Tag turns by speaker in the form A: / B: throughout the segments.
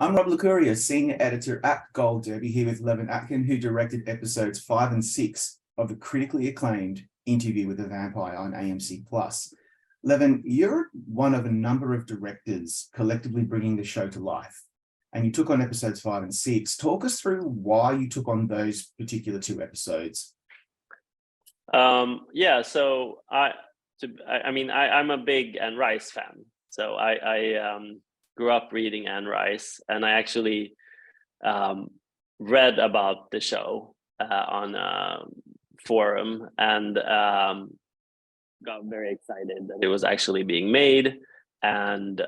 A: I'm Rob Licuria, Senior Editor at Gold Derby, here with Levan Akin, who directed episodes 5 and 6 of the critically acclaimed Interview with the Vampire on AMC+. Levan, you're one of a number of directors collectively bringing the show to life, and you took on episodes 5 and 6. Talk us through why you took on those particular two episodes.
B: I'm a big Anne Rice fan. So I grew up reading Anne Rice, and I actually read about the show on a forum and got very excited that it was actually being made, and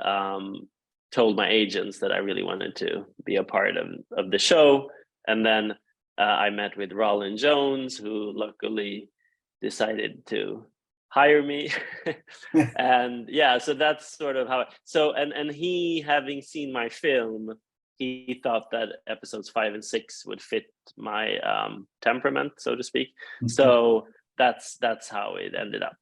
B: told my agents that I really wanted to be a part of the show. And then I met with Roland Jones, who luckily decided to hire me. And yeah, so that's sort of how and he, having seen my film, he thought that episodes 5 and 6 would fit my temperament, so to speak. Mm-hmm. So that's how it ended up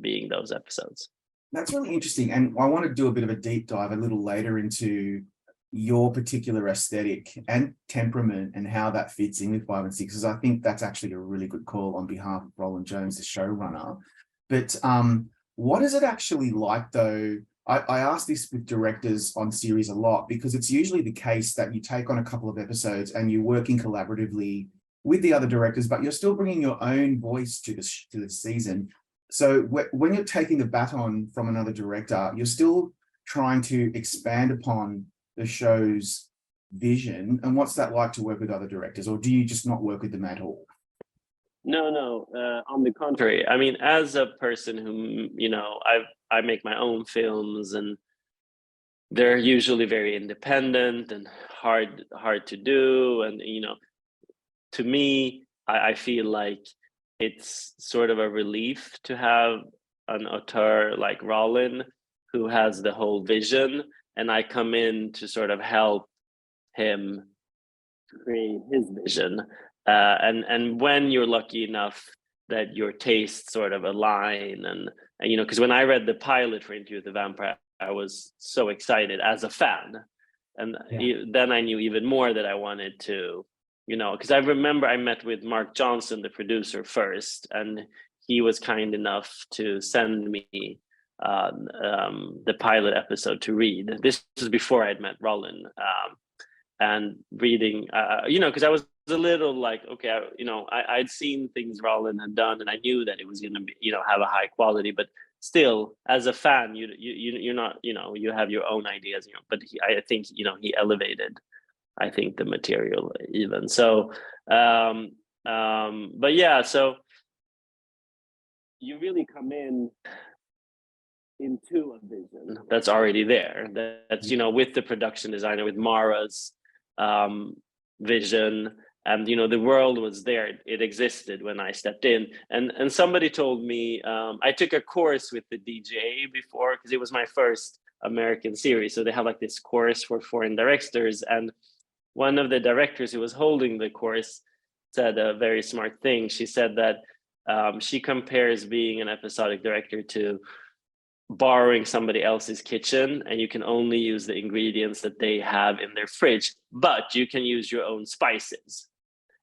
B: being those episodes.
A: That's really interesting, and I want to do a bit of a deep dive a little later into your particular aesthetic and temperament and how that fits in with 5 and 6, because I think that's actually a really good call on behalf of Roland Jones, the showrunner. But what is it actually like, though? I ask this with directors on series a lot, because it's usually the case that you take on a couple of episodes and you're working collaboratively with the other directors, but you're still bringing your own voice to the season. So when you're taking the baton from another director, you're still trying to expand upon the show's vision. And what's that like to work with other directors, or do you just not work with them at all?
B: No. On the contrary, I mean, as a person who, I make my own films, and they're usually very independent and hard to do. And, to me, I feel like it's sort of a relief to have an auteur like Roland, who has the whole vision, and I come in to sort of help him create his vision. And when you're lucky enough that your tastes sort of align, and because when I read the pilot for Interview with the Vampire, I was so excited as a fan, and then I knew even more that I wanted to, because I remember I met with Mark Johnson, the producer, first, and he was kind enough to send me the pilot episode to read. This was before I'd met Roland, and reading, because I was a little like, okay, I'd seen things Roland had done, and I knew that it was going to be, have a high quality, but still, as a fan, you're not, you have your own ideas, but I think, he elevated, I think, the material even. So, but yeah, so you really come into a vision that's already there. That's, with the production designer, with Mara's vision, and the world was there. It existed when I stepped in, and somebody told me, I took a course with the DGA before, because it was my first American series, so they have like this course for foreign directors, and one of the directors who was holding the course said a very smart thing. She said that she compares being an episodic director to borrowing somebody else's kitchen, and you can only use the ingredients that they have in their fridge, but you can use your own spices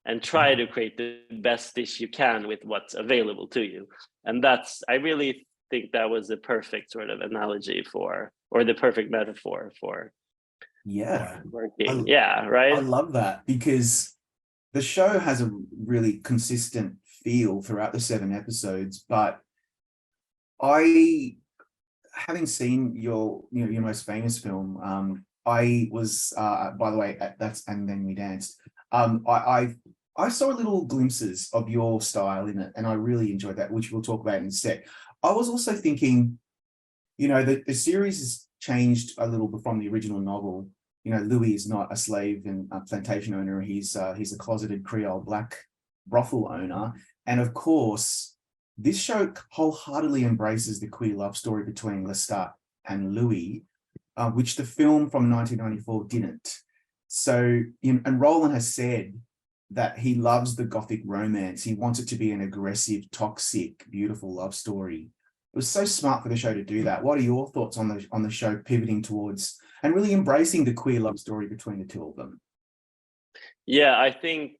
B: and try to create the best dish you can with what's available to you. And I really think that was the perfect sort of analogy or the perfect metaphor for working. Right?
A: I love that, because the show has a really consistent feel throughout the 7 episodes, but having seen your most famous film, I was, by the way, that's And Then We Danced. I saw little glimpses of your style in it, and I really enjoyed that, which we'll talk about in a sec. I was also thinking, the series has changed a little bit from the original novel. Louis is not a slave and a plantation owner. He's a closeted Creole black brothel owner. And of course, this show wholeheartedly embraces the queer love story between Lestat and Louis, which the film from 1994 didn't. So, and Roland has said that he loves the gothic romance. He wants it to be an aggressive, toxic, beautiful love story. It was so smart for the show to do that. What are your thoughts on the show pivoting towards and really embracing the queer love story between the two of them.
B: Yeah, I think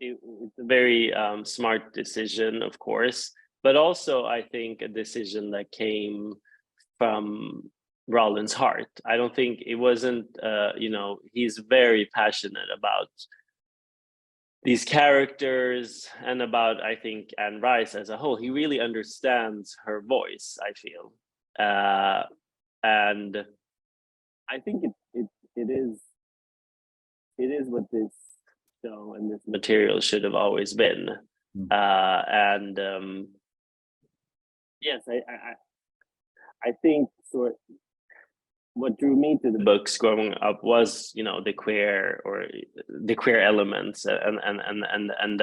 B: it's a very smart decision, of course, but also I think a decision that came from Roland's heart. I don't think it wasn't, he's very passionate about these characters and about, I think, Anne Rice as a whole. He really understands her voice, I feel. And I think it is what this show and this material should have always been. Yes, I think what drew me to the books growing up was, the queer elements, and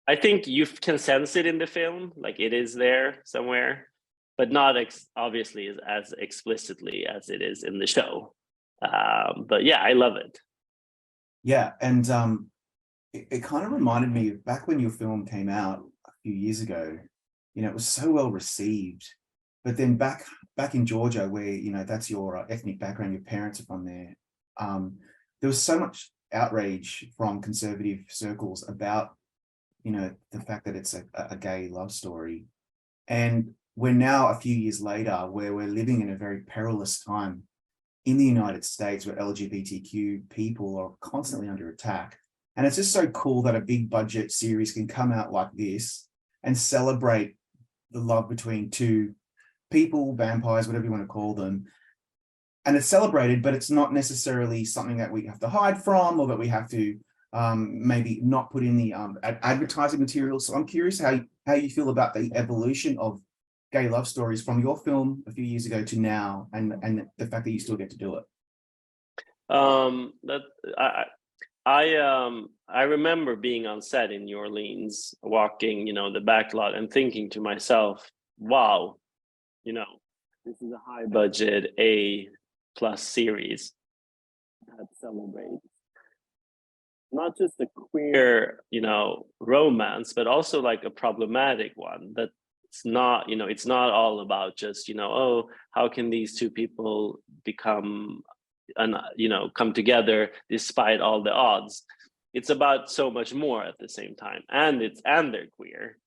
B: I think you can sense it in the film, like it is there somewhere, but not obviously as explicitly as it is in the show. But yeah, I love it.
A: Yeah, and it kind of reminded me of back when your film came out a few years ago. It was so well received, but then back in Georgia, where that's your ethnic background, your parents are from there. There was so much outrage from conservative circles about the fact that it's a gay love story, and we're now a few years later where we're living in a very perilous time in the United States, where LGBTQ people are constantly under attack. And it's just so cool that a big budget series can come out like this and celebrate the love between two people, vampires, whatever you want to call them. And it's celebrated, but it's not necessarily something that we have to hide from, or that we have to maybe not put in the advertising materials. So I'm curious how you feel about the evolution of gay love stories from your film a few years ago to now, and the fact that you still get to do it.
B: I remember being on set in New Orleans, walking, the back lot, and thinking to myself, wow, this is a high budget A+ series that celebrates not just a queer, romance, but also like a problematic one. That it's not, it's not all about just, oh, how can these two people become and come together despite all the odds. It's about so much more at the same time, and they're queer.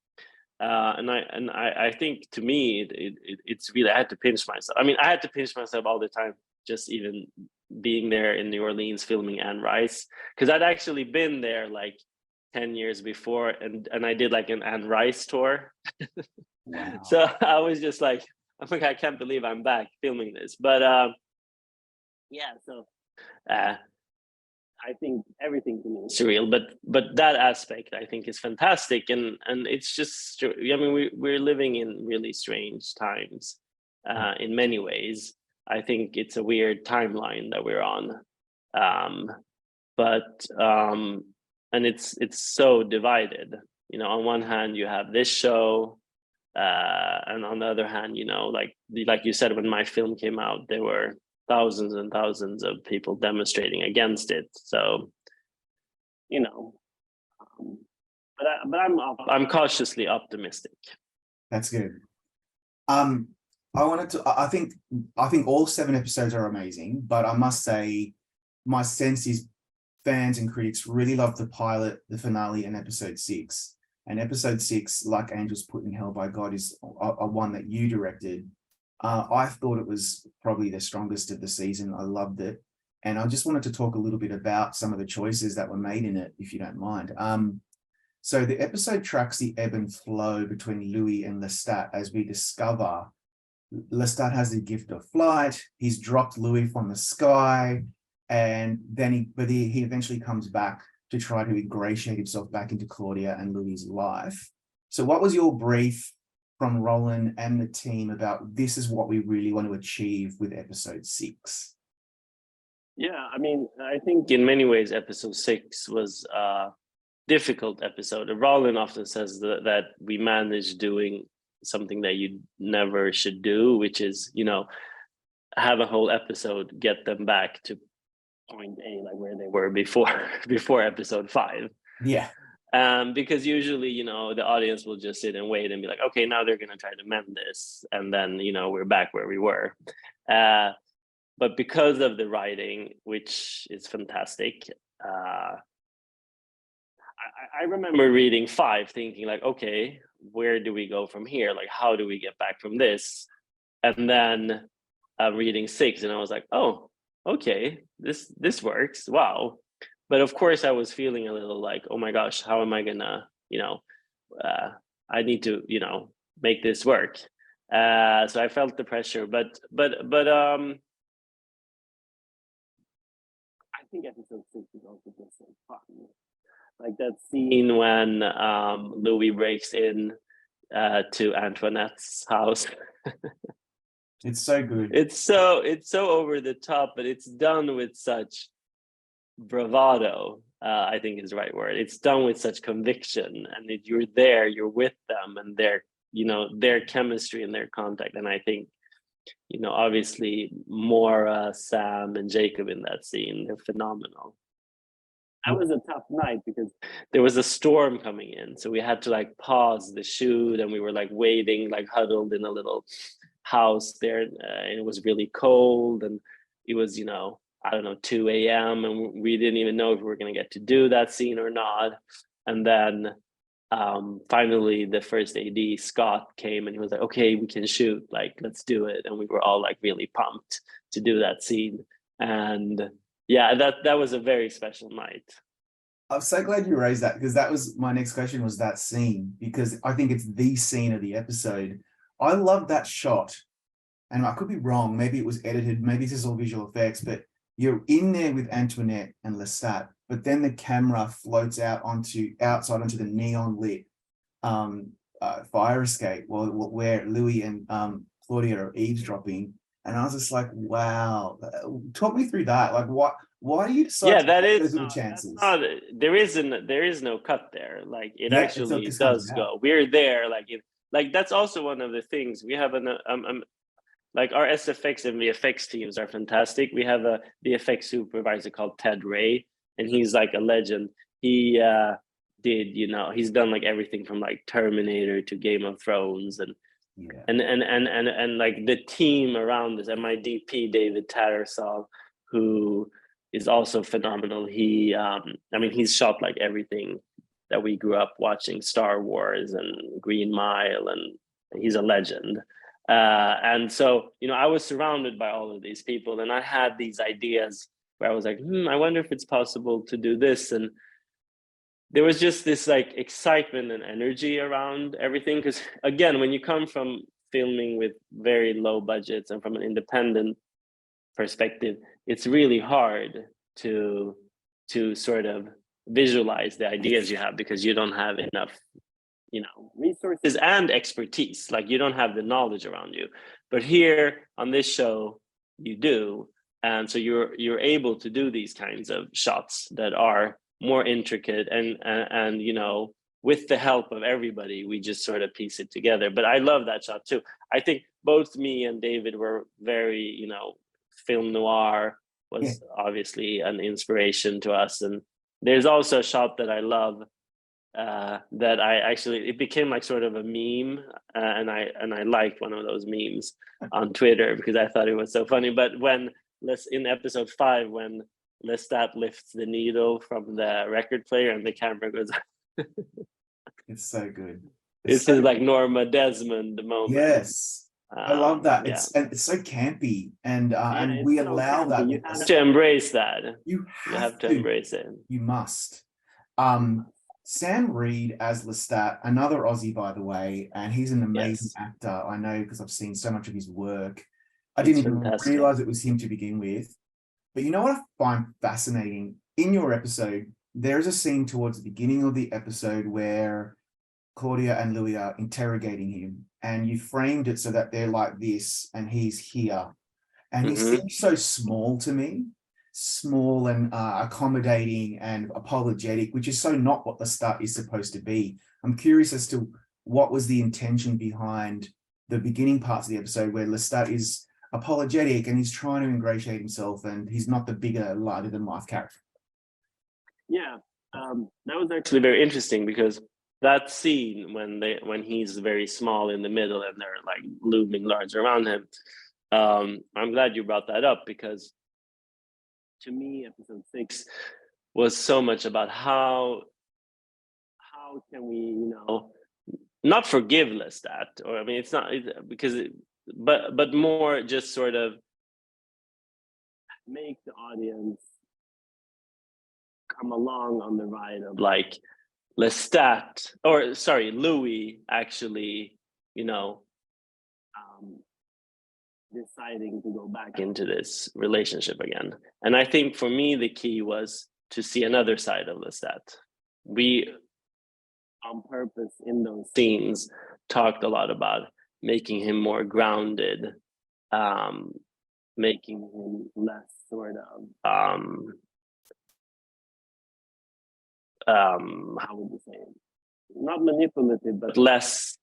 B: And I think, to me, it's really, I had to pinch myself. I mean, I had to pinch myself all the time, just even being there in New Orleans filming Anne Rice, because I'd actually been there like 10 years before, and I did like an Anne Rice tour.
A: Wow.
B: So I was just like, I can't believe I'm back filming this. But yeah, so I think everything to me is surreal, but that aspect I think is fantastic, and it's just, I mean, we're living in really strange times in many ways. I think it's a weird timeline that we're on, and it's so divided. On one hand you have this show, and on the other hand, like you said, when my film came out, there were thousands and thousands of people demonstrating against it. So, but I'm cautiously optimistic.
A: That's good. I think all 7 episodes are amazing, but I must say, my sense is fans and critics really love the pilot, the finale, and episode 6. And episode 6, Like Angels Put in Hell by God, is a one that you directed. I thought it was probably the strongest of the season. I loved it. And I just wanted to talk a little bit about some of the choices that were made in it, if you don't mind. So the episode tracks the ebb and flow between Louis and Lestat as we discover Lestat has the gift of flight. He's dropped Louis from the sky, and then he eventually comes back to try to ingratiate himself back into Claudia and Louis's life. So what was your brief from Roland and the team about this is what we really want to achieve with episode 6?
B: Yeah, I mean, I think in many ways episode 6 was a difficult episode. Roland often says that we managed doing something that you never should do, which is, have a whole episode, get them back to point A, like where they were before episode 5.
A: Yeah.
B: Because usually, the audience will just sit and wait and be like, okay, now they're going to try to mend this. And then, we're back where we were. but because of the writing, which is fantastic, I remember reading 5 thinking like, okay, where do we go from here? Like, how do we get back from this? And then reading 6, and I was like, oh, okay, this works. Wow. But of course I was feeling a little like, oh my gosh, how am I gonna, I need to, make this work. So I felt the pressure, but I think episode 6 is also just so fun. Like that scene when Louis breaks in to Antoinette's house.
A: It's so good.
B: It's so over the top, but it's done with such bravado. I think is the right word. It's done with such conviction, and you're there, you're with them, and their chemistry and their contact. And I think, obviously Maura, Sam, and Jacob in that scene, they're phenomenal. That was a tough night because there was a storm coming in, so we had to like pause the shoot, and we were like waiting, like huddled in a little house there, and it was really cold, and it was 2 a.m. and we didn't even know if we were going to get to do that scene or not. And then finally the first AD, Scott, came, and he was like, okay, we can shoot, like let's do it. And we were all like really pumped to do that scene. And yeah, that was a very special night.
A: I'm so glad you raised that, because that was my next question, was that scene, because I think it's the scene of the episode. I love that shot, and I could be wrong, maybe it was edited, maybe this is all visual effects, but you're in there with Antoinette and Lestat, but then the camera floats outside onto the neon lit fire escape, where Louis and Claudia are eavesdropping. And I was just like, wow. Talk me through that. Like, why do you decide?
B: Yeah, that is
A: those little
B: not,
A: chances?
B: there is no cut there. Like it actually
A: just
B: does go. We're there. Like that's also one of the things we have like our SFX and VFX teams are fantastic. We have a VFX supervisor called Ted Ray, and he's like a legend. He he's done like everything from like Terminator to Game of Thrones, and like the team around this, and my DP David Tattersall, who is also phenomenal. He he's shot like everything that we grew up watching, Star Wars and Green Mile, and he's a legend. And so I was surrounded by all of these people, and I had these ideas where I was like, I wonder if it's possible to do this. And there was just this like excitement and energy around everything, because again, when you come from filming with very low budgets and from an independent perspective, it's really hard to sort of visualize the ideas you have, because you don't have enough resources and expertise. Like you don't have the knowledge around you. But here on this show you do, and so you're able to do these kinds of shots that are more intricate, and with the help of everybody, we just sort of piece it together. But I love that shot too. I think both me and David were very, film noir was obviously an inspiration to us. And there's also a shot that I love, that it became like sort of a meme, and I liked one of those memes on Twitter because I thought it was so funny. But in episode 5, when Lestat lifts the needle from the record player and the camera goes
A: it's so good.
B: It's just like Norma Desmond moment.
A: Yes. I love that. It's so campy, and we allow that.
B: You have to embrace that.
A: You
B: have to embrace it.
A: You must. Sam Reid as Lestat, another Aussie, by the way, and he's an amazing actor. I know because I've seen so much of his work. I didn't even realize it was him to begin with. But you know what I find fascinating? In your episode, there is a scene towards the beginning of the episode where Claudia and Louis are interrogating him, and you framed it so that they're like this and he's here. And he seems so small to me, small and accommodating and apologetic, which is so not what Lestat is supposed to be. I'm curious as to what was the intention behind the beginning parts of the episode where Lestat is apologetic and he's trying to ingratiate himself, and he's not the bigger, larger than life character.
B: Yeah, that was actually very interesting, because that scene when he's very small in the middle and they're like looming large around him, I'm glad you brought that up, because to me, episode 6 was so much about how can we, not forgive Lestat, or I mean, it's not but more just sort of make the audience come along on the ride of like Louis actually, deciding to go back into this relationship again. And I think for me, the key was to see another side of Lestat. We, on purpose in those scenes, talked a lot about making him more grounded, making him less sort of, how would you say it? Not manipulative, but less,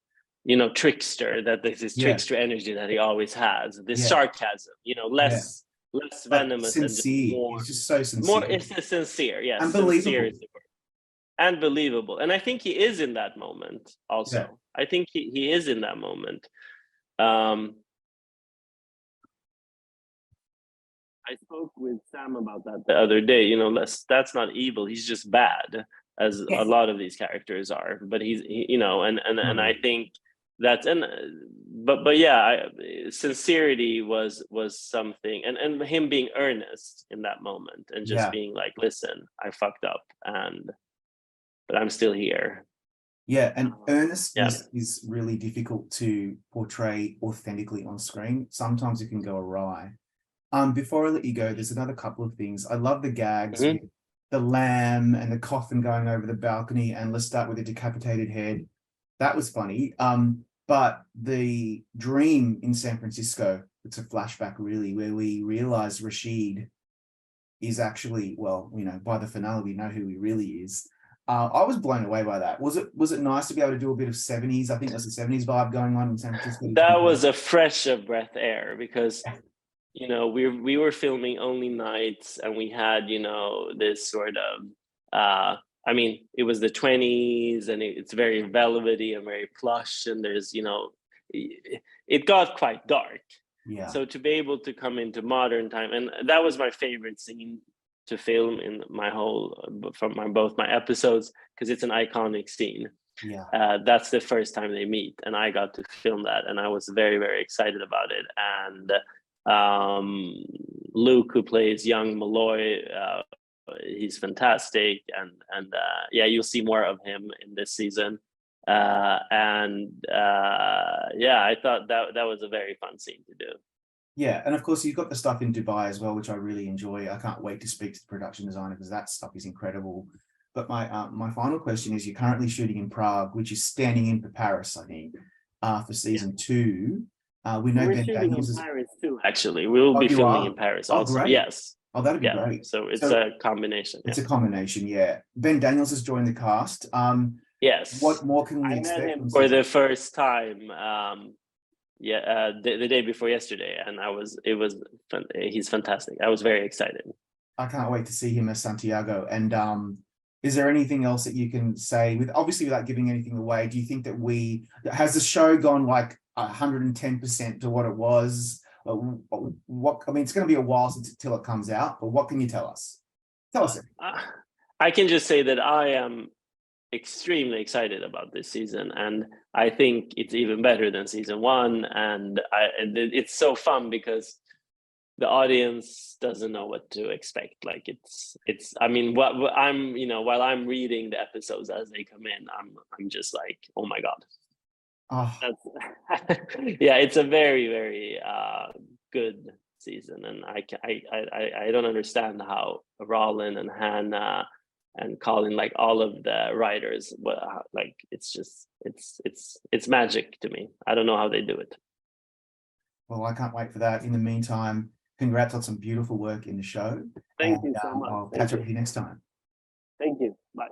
B: trickster, that there's this trickster energy that he always has, this sarcasm, less venomous,
A: sincere.
B: And
A: he's just so sincere.
B: It's sincere, yes.
A: Unbelievable.
B: Sincere is the word. And believable. And I think he is in that moment also. Yeah. I think he is in that moment. I spoke with Sam about that the other day. That's not evil. He's just bad, as a lot of these characters are. But he's, and I think that's, but yeah, sincerity was something, and him being earnest in that moment, and just being like, listen, I fucked up, but I'm still here.
A: Yeah, and earnestness is really difficult to portray authentically on screen. Sometimes it can go awry. Before I let you go, there's another couple of things. I love the gags with the lamb and the coffin going over the balcony, and Lestat with a decapitated head. That was funny. But the dream in San Francisco, it's a flashback really, where we realize Reid is actually, by the finale, we know who he really is. I was blown away by that. Was it nice to be able to do a bit of 70s? I think there's a 70s vibe going on in San Francisco.
B: That was a fresh of breath air, because we were filming only nights, and we had this sort of it was the 20s, and it's very velvety and very plush, and there's it got quite dark.
A: Yeah.
B: So to be able to come into modern time, and that was my favorite scene to film in both my episodes, because it's an iconic scene.
A: Yeah.
B: That's the first time they meet, and I got to film that, and I was very, very excited about it. And Luke, who plays young Malloy, he's fantastic, and you'll see more of him in this season. I thought that was a very fun scene to do.
A: Yeah, and of course you've got the stuff in Dubai as well, which I really enjoy. I can't wait to speak to the production designer, because that stuff is incredible. But my final question is, you're currently shooting in Prague, which is standing in for Paris, I think, for season 2. We know
B: we're shooting in Paris too. Actually, we will be filming in Paris also.
A: Great.
B: Yes.
A: Oh, that'd be great.
B: So it's a combination.
A: It's a combination, yeah. Ben Daniels has joined the cast.
B: Yes.
A: What more can we expect?
B: I met him for the first time. The day before yesterday, and he's fantastic. I was very excited.
A: I can't wait to see him as Santiago. And is there anything else that you can say, obviously without giving anything away? Do you think that has the show gone like 110% to what it was? It's going to be a while until it comes out, but what can you tell us? Tell us.
B: I can just say that I am extremely excited about this season, and I think it's even better than season 1. And it's so fun, because the audience doesn't know what to expect. Like while I'm reading the episodes as they come in, I'm just like, oh my god. It's a very, very good season, and I don't understand how Rollin and Hannah and Colin, like all of the writers, it's magic to me. I don't know how they do it.
A: Well, I can't wait for that. In the meantime, congrats on some beautiful work in the show.
B: Thank you so much.
A: I'll catch up with you next time.
B: Thank you. Bye.